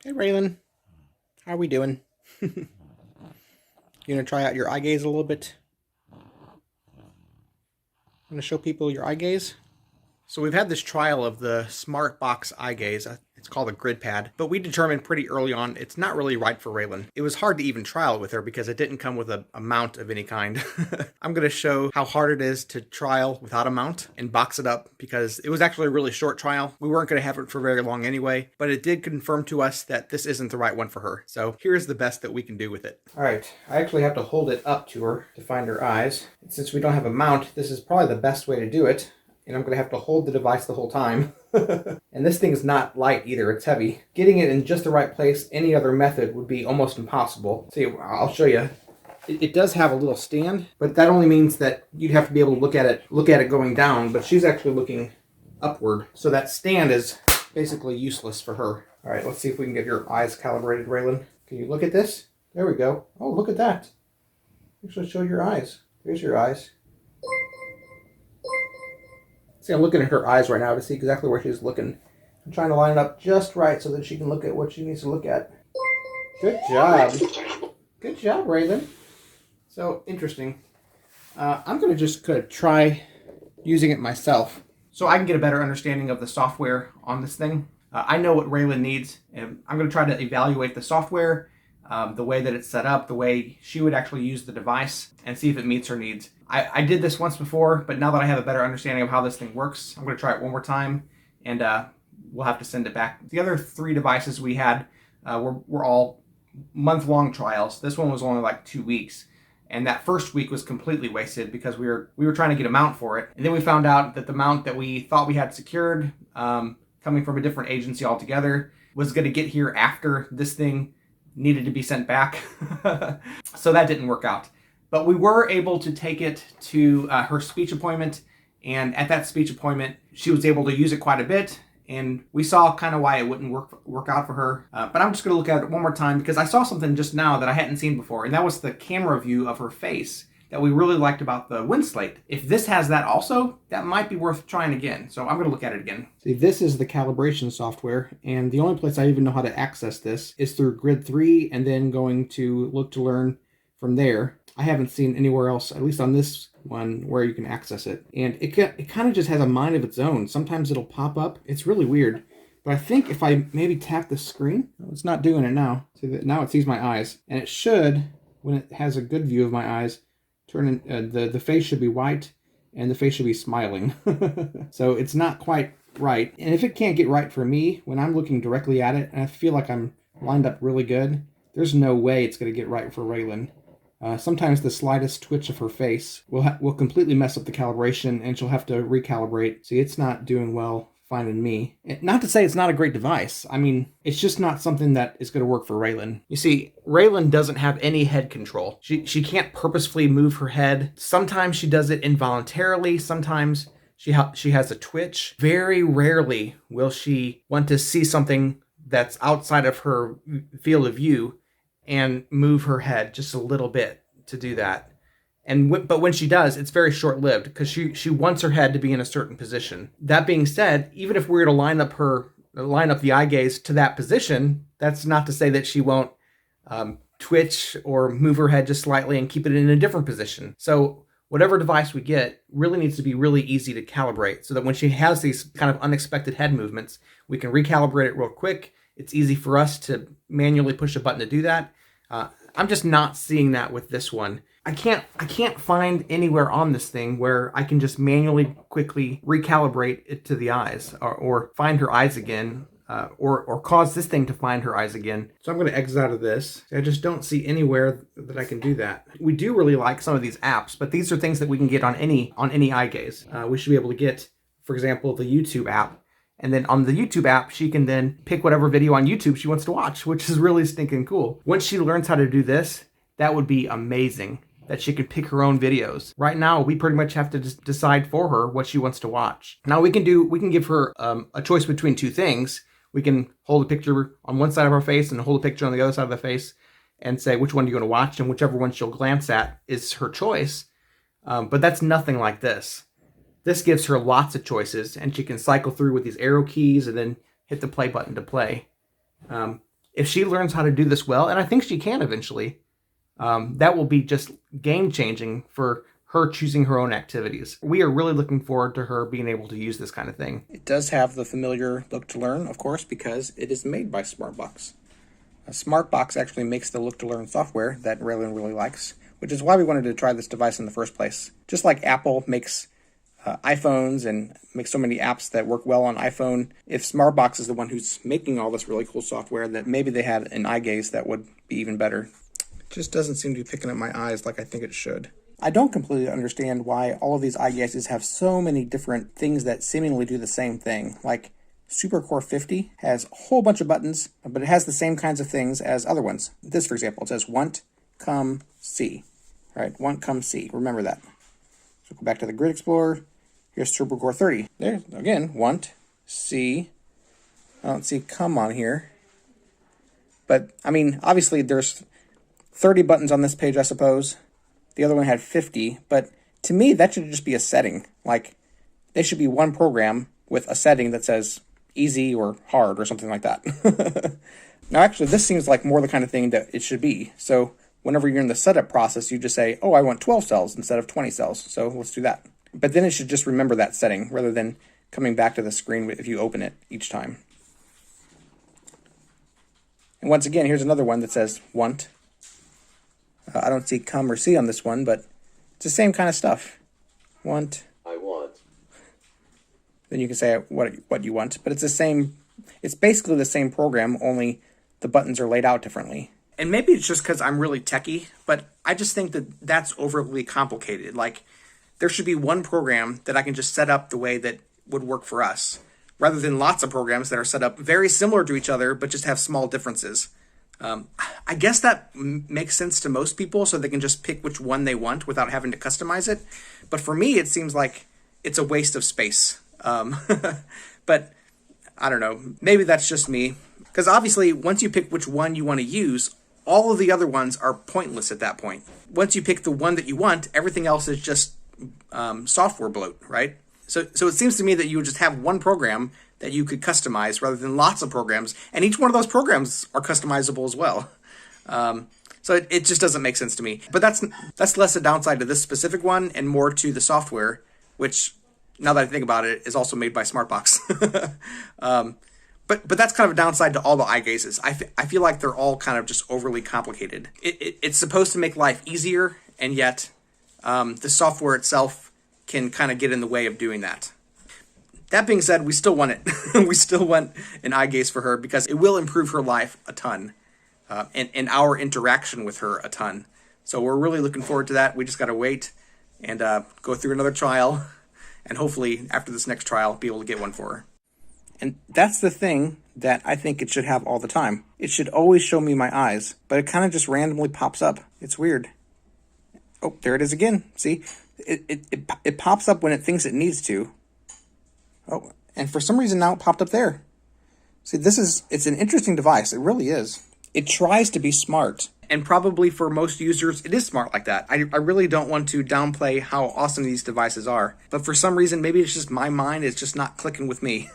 Hey Raelynn, how are we doing? You gonna try out your eye gaze a little bit? Gonna show people your eye gaze? So we've had this trial of the Smartbox eye gaze. It's called a grid pad, but we determined pretty early on it's not really right for Raelynn. It was hard to even trial it with her because it didn't come with a mount of any kind. I'm going to show how hard it is to trial without a mount and box it up because it was actually a really short trial. We weren't going to have it for very long anyway, but it did confirm to us that this isn't the right one for her. So here's the best that we can do with it. All right, I actually have to hold it up to her to find her eyes. And since we don't have a mount, this is probably the best way to do it. And I'm going to have to hold the device the whole time. And this thing is not light either, it's heavy. Getting it in just the right place, any other method would be almost impossible. See, I'll show you. It does have a little stand, but that only means that you'd have to be able to look at it going down, but she's actually looking upward. So that stand is basically useless for her. All right, let's see if we can get your eyes calibrated, Raelynn. Can you look at this? There we go. Oh, look at that. Actually show your eyes. There's your eyes. See, I'm looking at her eyes right now to see exactly where she's looking. I'm trying to line it up just right so that she can look at what she needs to look at. Good job. Good job, Raelynn. So, interesting. I'm going to just try using it myself so I can get a better understanding of the software on this thing. I know what Raelynn needs, and I'm going to try to evaluate the software, the way that it's set up, the way she would actually use the device, and see if it meets her needs. I did this once before, but now that I have a better understanding of how this thing works, I'm going to try it one more time, and we'll have to send it back. The other 3 devices we had were all month-long trials. This one was only like 2 weeks, and that first week was completely wasted because we were trying to get a mount for it, and then we found out that the mount that we thought we had secured, coming from a different agency altogether, was going to get here after this thing needed to be sent back. So that didn't work out. But we were able to take it to her speech appointment, and at that speech appointment, she was able to use it quite a bit, and we saw kind of why it wouldn't work out for her. But I'm just going to look at it one more time because I saw something just now that I hadn't seen before, and that was the camera view of her face that we really liked about the WinSlate. If this has that also, that might be worth trying again. So I'm going to look at it again. See, this is the calibration software, and the only place I even know how to access this is through Grid 3, and then going to Look to Learn from there. I haven't seen anywhere else, at least on this one, where you can access it. And it kind of just has a mind of its own. Sometimes it'll pop up. It's really weird. But I think if I maybe tap the screen, it's not doing it now. See that now it sees my eyes. And it should, when it has a good view of my eyes, turn in, the face should be white and the face should be smiling. So it's not quite right. And if it can't get right for me, when I'm looking directly at it and I feel like I'm lined up really good, there's no way it's going to get right for Raelynn. Sometimes the slightest twitch of her face will completely mess up the calibration, and she'll have to recalibrate. See, it's not doing well finding me. Not to say it's not a great device. I mean, it's just not something that is going to work for Raelynn. You see, Raelynn doesn't have any head control. She can't purposefully move her head. Sometimes she does it involuntarily. Sometimes she has a twitch. Very rarely will she want to see something that's outside of her field of view and move her head just a little bit to do that. But when she does, it's very short-lived because she wants her head to be in a certain position. That being said, even if we were to line up the eye gaze to that position, that's not to say that she won't twitch or move her head just slightly and keep it in a different position. So whatever device we get really needs to be really easy to calibrate so that when she has these kind of unexpected head movements, we can recalibrate it real quick. It's easy for us to manually push a button to do that. I'm just not seeing that with this one. I can't find anywhere on this thing where I can just manually quickly recalibrate it to the eyes or find her eyes again or cause this thing to find her eyes again. So I'm going to exit out of this. I just don't see anywhere that I can do that. We do really like some of these apps, but these are things that we can get on any eye gaze. We should be able to get, for example, the YouTube app. And then on the YouTube app, she can then pick whatever video on YouTube she wants to watch, which is really stinking cool. Once she learns how to do this, that would be amazing, that she could pick her own videos. Right now, we pretty much have to just decide for her what she wants to watch. Now we can give her a choice between 2 things. We can hold a picture on one side of her face and hold a picture on the other side of the face and say which one do you want to watch, and whichever one she'll glance at is her choice. But that's nothing like this. This gives her lots of choices, and she can cycle through with these arrow keys and then hit the play button to play. If she learns how to do this well, and I think she can eventually, that will be just game-changing for her choosing her own activities. We are really looking forward to her being able to use this kind of thing. It does have the familiar look to learn, of course, because it is made by Smartbox. Smartbox actually makes the look to learn software that Raelynn really likes, which is why we wanted to try this device in the first place. Just like Apple makes iPhones and makes so many apps that work well on iPhone, if Smartbox is the one who's making all this really cool software, that maybe they had an eye gaze that would be even better. It just doesn't seem to be picking up my eyes like I think it should. I don't completely understand why all of these eye gazes have so many different things that seemingly do the same thing. Like SuperCore 50 has a whole bunch of buttons, but it has the same kinds of things as other ones. This, for example, it says want, come, see. Right, want, come, see. Remember that. So go back to the Grid Explorer. Here's SuperCore 30. There, again, want, see. I don't see come on here. But, I mean, obviously there's 30 buttons on this page, I suppose. The other one had 50, but to me, that should just be a setting. Like, they should be one program with a setting that says easy or hard or something like that. Now, actually, this seems like more the kind of thing that it should be. So whenever you're in the setup process, you just say, oh, I want 12 cells instead of 20 cells. So let's do that. But then it should just remember that setting rather than coming back to the screen if you open it each time. And once again, here's another one that says want. I don't see come or see on this one, but it's the same kind of stuff. Want. I want. Then you can say what you want, but it's the same. It's basically the same program, only the buttons are laid out differently. And maybe it's just because I'm really techie, but I just think that that's overly complicated. Like, there should be one program that I can just set up the way that would work for us, rather than lots of programs that are set up very similar to each other, but just have small differences. I guess that makes sense to most people, so they can just pick which one they want without having to customize it. But for me, it seems like it's a waste of space. But I don't know. Maybe that's just me. Because obviously, once you pick which one you want to use, all of the other ones are pointless at that point. Once you pick the one that you want, everything else is just software bloat, right? So it seems to me that you would just have one program that you could customize rather than lots of programs, and each one of those programs are customizable as well. So it just doesn't make sense to me. But that's less a downside to this specific one and more to the software, which, now that I think about it, is also made by Smartbox. But that's kind of a downside to all the eye gazes. I feel like they're all kind of just overly complicated. It's supposed to make life easier, and yet the software itself can kind of get in the way of doing that. That being said, we still want it. We still want an eye gaze for her because it will improve her life a ton, and our interaction with her a ton. So we're really looking forward to that. We just got to wait and go through another trial, and hopefully after this next trial, be able to get one for her. And that's the thing that I think it should have all the time. It should always show me my eyes, but it kind of just randomly pops up. It's weird. Oh, there it is again. See, it pops up when it thinks it needs to. Oh, and for some reason now it popped up there. See, it's an interesting device. It really is. It tries to be smart. And probably for most users, it is smart like that. I really don't want to downplay how awesome these devices are. But for some reason, maybe it's just my mind is just not clicking with me.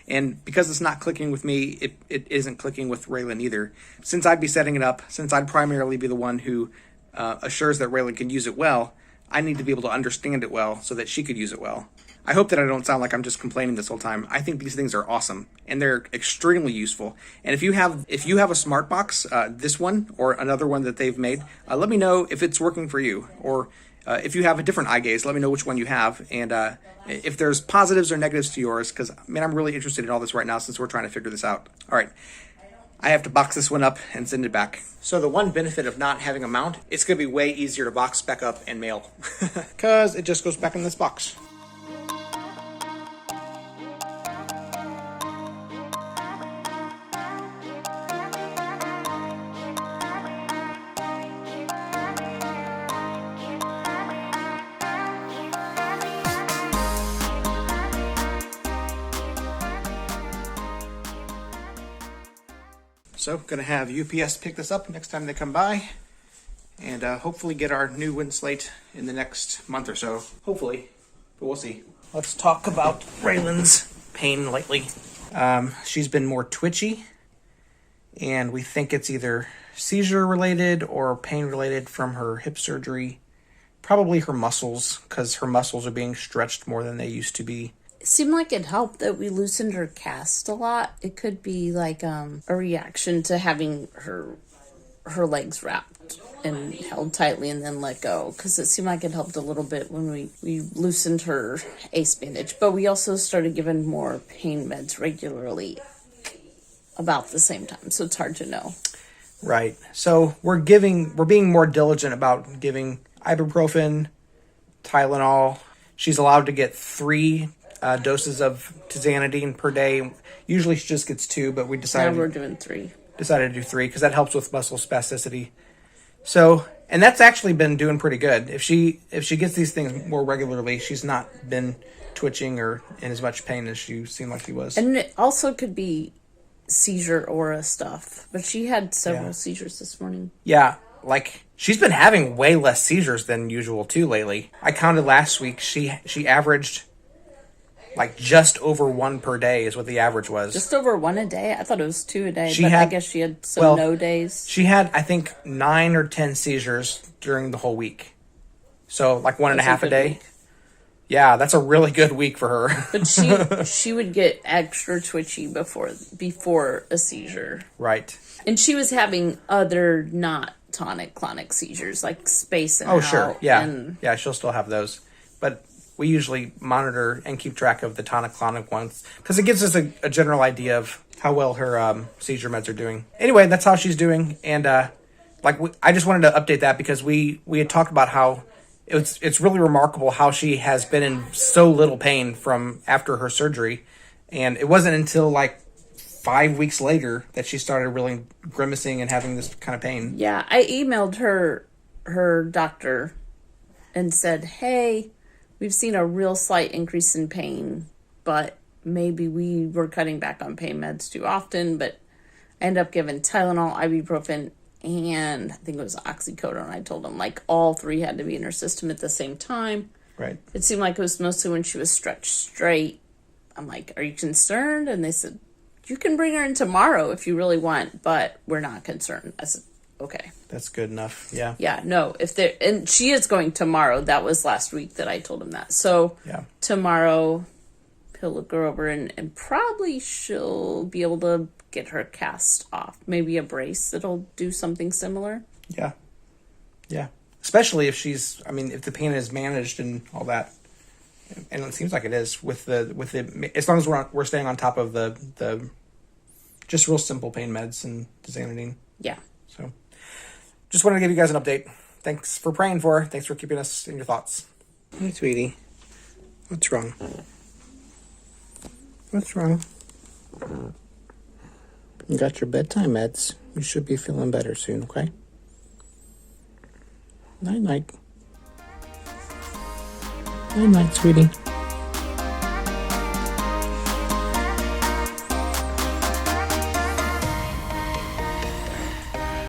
And because it's not clicking with me, it isn't clicking with Raelynn either. Since I'd be setting it up, since I'd primarily be the one who assures that Raelynn can use it well, I need to be able to understand it well so that she could use it well. I hope that I don't sound like I'm just complaining this whole time. I think these things are awesome, and they're extremely useful. And if you have a Smartbox, this one or another one that they've made, let me know if it's working for you. Or if you have a different eye gaze, let me know which one you have. And if there's positives or negatives to yours, because, man, I'm really interested in all this right now since we're trying to figure this out. All right. I have to box this one up and send it back. So the one benefit of not having a mount, it's going to be way easier to box back up and mail. Because it just goes back in this box. So, gonna have UPS pick this up next time they come by, and hopefully get our new WinSlate in the next month or so. Hopefully, but we'll see. Let's talk about Raelynn's pain lately. She's been more twitchy, and we think it's either seizure related or pain related from her hip surgery. Probably her muscles, because her muscles are being stretched more than they used to be. It seemed like it helped that we loosened her cast a lot. It could be like a reaction to having her legs wrapped and held tightly and then let go, because it seemed like it helped a little bit when we loosened her ACE bandage. But we also started giving more pain meds regularly about the same time, so it's hard to know. Right. So we're being more diligent about giving ibuprofen, Tylenol. She's allowed to get 3 doses of tizanidine per day. Usually she just gets 2, but we decided Now we're doing 3. Decided to do 3 because that helps with muscle spasticity. So, and that's actually been doing pretty good. If she gets these things more regularly, she's not been twitching or in as much pain as she seemed like she was. And it also could be seizure aura stuff, but she had several seizures this morning. Yeah, like she's been having way less seizures than usual too lately. I counted last week. She averaged like just over 1 per day is what the average was. Just over 1 a day? I thought it was 2 a day, I guess she had some no days. She had, I think, 9 or 10 seizures during the whole week. So like 1.5 a day. Week. Yeah, that's a really good week for her. But she would get extra twitchy before a seizure. Right. And she was having other not tonic-clonic seizures, like spacing out. Oh, sure. Yeah. Yeah, she'll still have those. But we usually monitor and keep track of the tonic-clonic ones because it gives us a general idea of how well her seizure meds are doing. Anyway, that's how she's doing. And I just wanted to update that because we had talked about how it's really remarkable how she has been in so little pain from after her surgery. And it wasn't until like 5 weeks later that she started really grimacing and having this kind of pain. Yeah, I emailed her doctor and said, hey, we've seen a real slight increase in pain, but maybe we were cutting back on pain meds too often, but I ended up giving Tylenol, ibuprofen, and I think it was oxycodone. I told them like all 3 had to be in her system at the same time. Right. It seemed like it was mostly when she was stretched straight. I'm like, are you concerned? And they said, you can bring her in tomorrow if you really want, but we're not concerned. I said, okay. That's good enough. Yeah. Yeah, no, and she is going tomorrow. That was last week that I told him that. So yeah. Tomorrow he'll look her over and probably she'll be able to get her cast off. Maybe a brace that'll do something similar. Yeah. Yeah. Especially if if the pain is managed and all that. And it seems like it is with the as long as we're staying on top of the just real simple pain meds and tizanidine. Yeah. So just wanted to give you guys an update. Thanks for praying for her. Thanks for keeping us in your thoughts. Hey, sweetie. What's wrong? What's wrong? You got your bedtime meds. You should be feeling better soon, okay? Night-night. Night-night, sweetie.